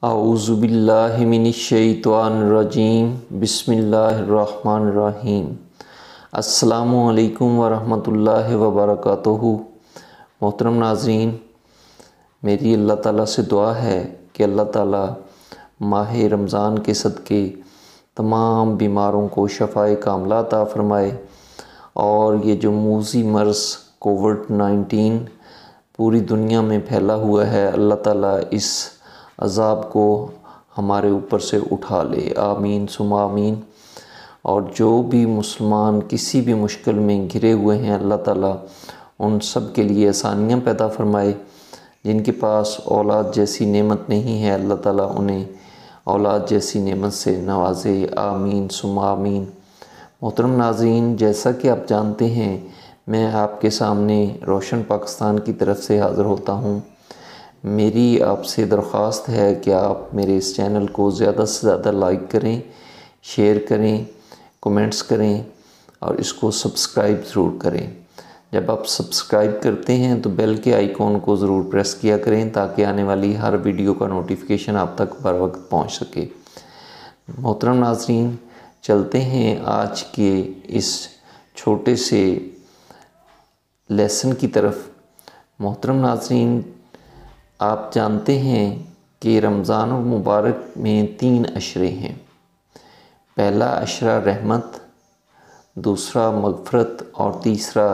اعوذ باللہ من الشیطان الرجیم بسم اللہ الرحمن الرحیم۔ السلام علیکم ورحمۃ اللہ وبرکاتہ۔ محترم ناظرین، میری اللہ تعالیٰ سے دعا ہے کہ اللہ تعالیٰ ماہ رمضان کے صدقے تمام بیماروں کو شفائے کاملہ عطا فرمائے، اور یہ جو موذی مرض کووڈ-19 پوری دنیا میں پھیلا ہوا ہے، اللہ تعالیٰ اس عذاب کو ہمارے اوپر سے اٹھا لے، آمین ثم آمین۔ اور جو بھی مسلمان کسی بھی مشکل میں گھرے ہوئے ہیں، اللہ تعالیٰ ان سب کے لیے آسانیاں پیدا فرمائے۔ جن کے پاس اولاد جیسی نعمت نہیں ہے، اللہ تعالیٰ انہیں اولاد جیسی نعمت سے نوازے، آمین ثم آمین۔ محترم ناظرین، جیسا کہ آپ جانتے ہیں، میں آپ کے سامنے روشن پاکستان کی طرف سے حاضر ہوتا ہوں۔ میری آپ سے درخواست ہے کہ آپ میرے اس چینل کو زیادہ سے زیادہ لائک کریں، شیئر کریں، کمنٹس کریں، اور اس کو سبسکرائب ضرور کریں۔ جب آپ سبسکرائب کرتے ہیں تو بیل کے آئیکن کو ضرور پریس کیا کریں تاکہ آنے والی ہر ویڈیو کا نوٹیفیکیشن آپ تک بر وقت پہنچ سکے۔ محترم ناظرین، چلتے ہیں آج کے اس چھوٹے سے لیسن کی طرف۔ محترم ناظرین، آپ جانتے ہیں کہ رمضان المبارک میں 3 عشرے ہیں۔ پہلا عشرہ رحمت، دوسرا مغفرت، اور تیسرا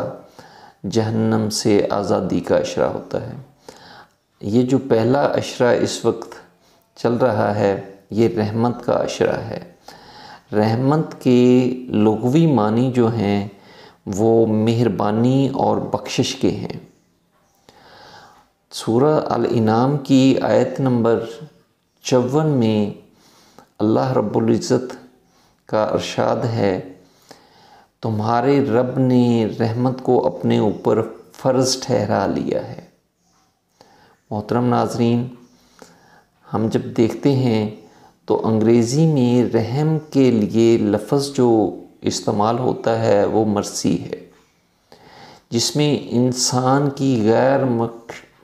جہنم سے آزادی کا عشرہ ہوتا ہے۔ یہ جو پہلا عشرہ اس وقت چل رہا ہے، یہ رحمت کا عشرہ ہے۔ رحمت کے لغوی معنی جو ہیں وہ مہربانی اور بخشش کے ہیں۔ سورہ الانعام کی آیت نمبر 54 میں اللہ رب العزت کا ارشاد ہے، تمہارے رب نے رحمت کو اپنے اوپر فرض ٹھہرا لیا ہے۔ محترم ناظرین، ہم جب دیکھتے ہیں تو انگریزی میں رحم کے لیے لفظ جو استعمال ہوتا ہے وہ مرسی ہے، جس میں انسان کی غیر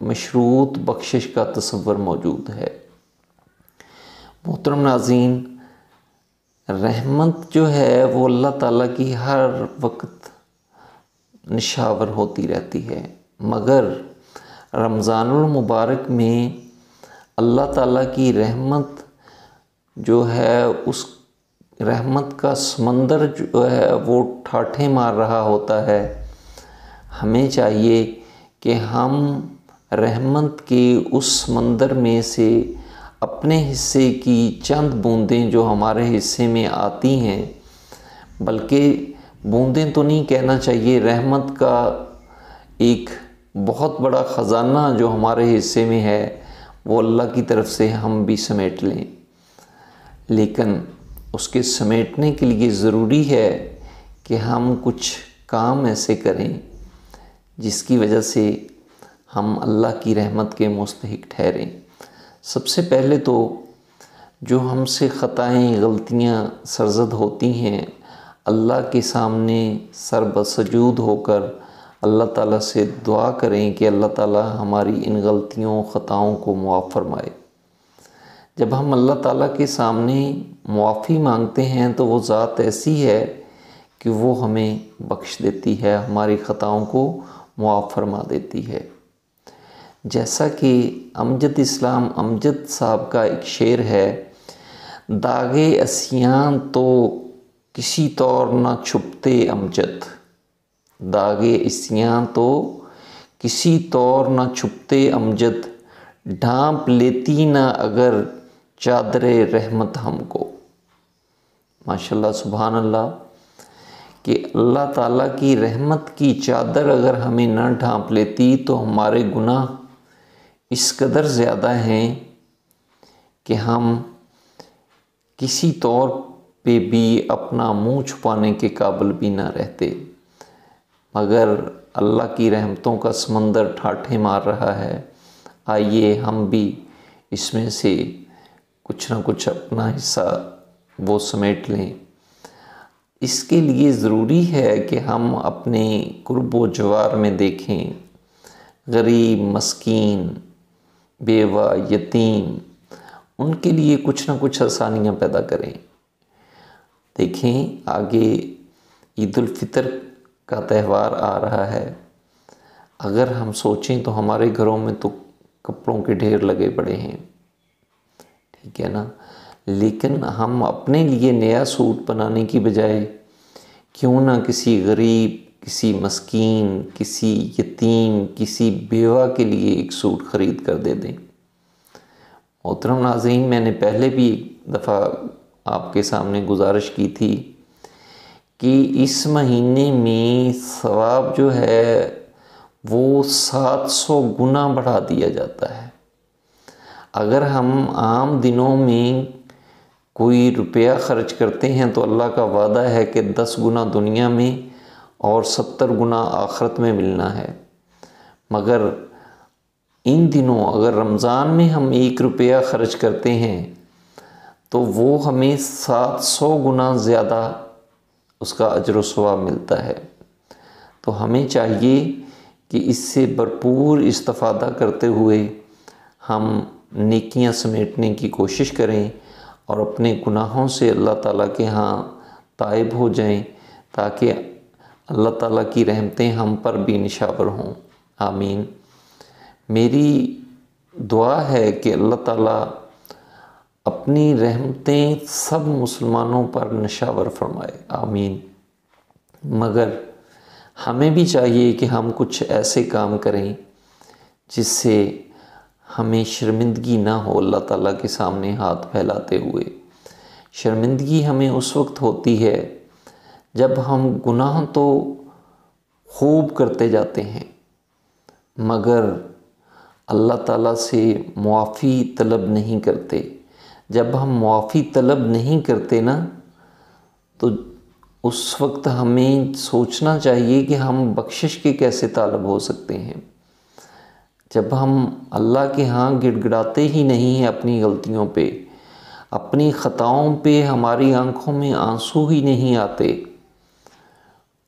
مشروط بخشش کا تصور موجود ہے۔ محترم ناظرین، رحمت جو ہے وہ اللہ تعالیٰ کی ہر وقت نشاور ہوتی رہتی ہے، مگر رمضان المبارک میں اللہ تعالیٰ کی رحمت جو ہے، اس رحمت کا سمندر جو ہے وہ ٹھاٹھیں مار رہا ہوتا ہے۔ ہمیں چاہیے کہ ہم رحمت کے اس سمندر میں سے اپنے حصے کی چند بوندیں جو ہمارے حصے میں آتی ہیں، بلکہ بوندیں تو نہیں کہنا چاہیے، رحمت کا ایک بہت بڑا خزانہ جو ہمارے حصے میں ہے، وہ اللہ کی طرف سے ہم بھی سمیٹ لیں۔ لیکن اس کے سمیٹنے کے لیے ضروری ہے کہ ہم کچھ کام ایسے کریں جس کی وجہ سے ہم اللہ کی رحمت کے مستحق ٹھہریں۔ سب سے پہلے تو جو ہم سے خطائیں، غلطیاں سرزد ہوتی ہیں، اللہ کے سامنے سر بسجود ہو کر اللہ تعالیٰ سے دعا کریں کہ اللہ تعالیٰ ہماری ان غلطیوں، خطاؤں کو معاف فرمائے۔ جب ہم اللہ تعالیٰ کے سامنے معافی مانگتے ہیں تو وہ ذات ایسی ہے کہ وہ ہمیں بخش دیتی ہے، ہماری خطاؤں کو معاف فرما دیتی ہے۔ جیسا کہ امجد اسلام امجد صاحب کا ایک شعر ہے، داغے اسیاں تو کسی طور نہ چھپتے امجد، داغے اسیاں تو کسی طور نہ چھپتے امجد، ڈھانپ لیتی نہ اگر چادر رحمت ہم کو۔ ماشاءاللہ، سبحان اللہ، کہ اللہ تعالیٰ کی رحمت کی چادر اگر ہمیں نہ ڈھانپ لیتی تو ہمارے گناہ اس قدر زیادہ ہیں کہ ہم کسی طور پہ بھی اپنا منہ چھپانے کے قابل بھی نہ رہتے، مگر اللہ کی رحمتوں کا سمندر ٹھاٹھیں مار رہا ہے۔ آئیے ہم بھی اس میں سے کچھ نہ کچھ اپنا حصہ وہ سمیٹ لیں۔ اس کے لیے ضروری ہے کہ ہم اپنے قرب و جوار میں دیکھیں، غریب، مسکین، بیوہ، یتیم، ان کے لیے کچھ نہ کچھ آسانیاں پیدا کریں۔ دیکھیں آگے عید الفطر کا تہوار آ رہا ہے، اگر ہم سوچیں تو ہمارے گھروں میں تو کپڑوں کے ڈھیر لگے پڑے ہیں، ٹھیک ہے نا، لیکن ہم اپنے لیے نیا سوٹ بنانے کی بجائے کیوں نہ کسی غریب، کسی مسکین، کسی یتیم، کسی بیوہ کے لیے ایک سوٹ خرید کر دے دیں۔ محترم ناظرین، میں نے پہلے بھی ایک دفعہ آپ کے سامنے گزارش کی تھی کہ اس مہینے میں ثواب جو ہے وہ 700 گنا بڑھا دیا جاتا ہے۔ اگر ہم عام دنوں میں کوئی روپیہ خرچ کرتے ہیں تو اللہ کا وعدہ ہے کہ 10 گنا دنیا میں اور 70 گنا آخرت میں ملنا ہے، مگر ان دنوں اگر رمضان میں ہم 1 روپیہ خرچ کرتے ہیں تو وہ ہمیں 700 گنا زیادہ اس کا اجر و ثواب ملتا ہے۔ تو ہمیں چاہیے کہ اس سے بھرپور استفادہ کرتے ہوئے ہم نیکیاں سمیٹنے کی کوشش کریں اور اپنے گناہوں سے اللہ تعالیٰ کے ہاں تائب ہو جائیں، تاکہ اللہ تعالیٰ کی رحمتیں ہم پر بھی نشاور ہوں۔ آمین۔ میری دعا ہے کہ اللہ تعالیٰ اپنی رحمتیں سب مسلمانوں پر نشاور فرمائے۔ آمین۔ مگر ہمیں بھی چاہیے کہ ہم کچھ ایسے کام کریں جس سے ہمیں شرمندگی نہ ہو اللہ تعالیٰ کے سامنے ہاتھ پھیلاتے ہوئے۔ شرمندگی ہمیں اس وقت ہوتی ہے جب ہم گناہ تو خوب کرتے جاتے ہیں مگر اللہ تعالیٰ سے معافی طلب نہیں کرتے۔ جب ہم معافی طلب نہیں کرتے نا تو اس وقت ہمیں سوچنا چاہیے کہ ہم بخشش کے کیسے طالب ہو سکتے ہیں۔ جب ہم اللہ کے ہاں گڑ گڑاتے ہی نہیں ہیں اپنی غلطیوں پہ، اپنی خطاؤں پہ ہماری آنکھوں میں آنسو ہی نہیں آتے،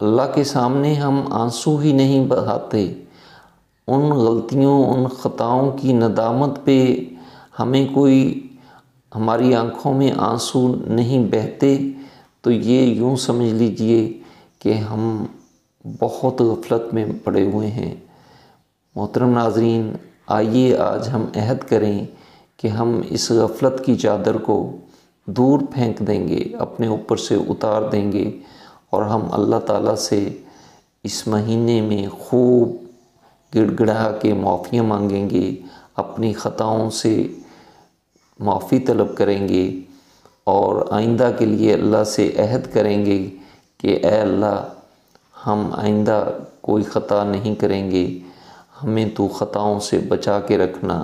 اللہ کے سامنے ہم آنسو ہی نہیں بہاتے، ان غلطیوں، ان خطاؤں کی ندامت پہ ہمیں کوئی، ہماری آنکھوں میں آنسو نہیں بہتے، تو یہ یوں سمجھ لیجئے کہ ہم بہت غفلت میں پڑے ہوئے ہیں۔ محترم ناظرین، آئیے آج ہم عہد کریں کہ ہم اس غفلت کی چادر کو دور پھینک دیں گے، اپنے اوپر سے اتار دیں گے، اور ہم اللہ تعالیٰ سے اس مہینے میں خوب گڑ گڑا کے معافیاں مانگیں گے، اپنی خطاؤں سے معافی طلب کریں گے، اور آئندہ کے لیے اللہ سے عہد کریں گے کہ اے اللہ، ہم آئندہ کوئی خطا نہیں کریں گے، ہمیں تو خطاؤں سے بچا کے رکھنا،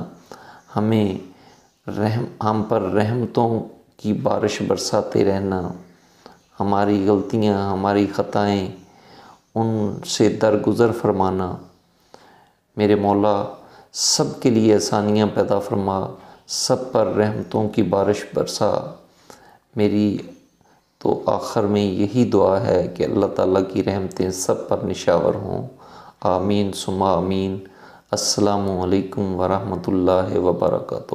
ہم پر رحمتوں کی بارش برساتے رہنا، ہماری غلطیاں، ہماری خطائیں ان سے درگزر فرمانا۔ میرے مولا سب کے لیے آسانیاں پیدا فرما، سب پر رحمتوں کی بارش برسا۔ میری تو آخر میں یہی دعا ہے کہ اللہ تعالیٰ کی رحمتیں سب پر نشاور ہوں۔ آمین ثم آمین۔ السلام علیکم ورحمۃ اللہ وبرکاتہ۔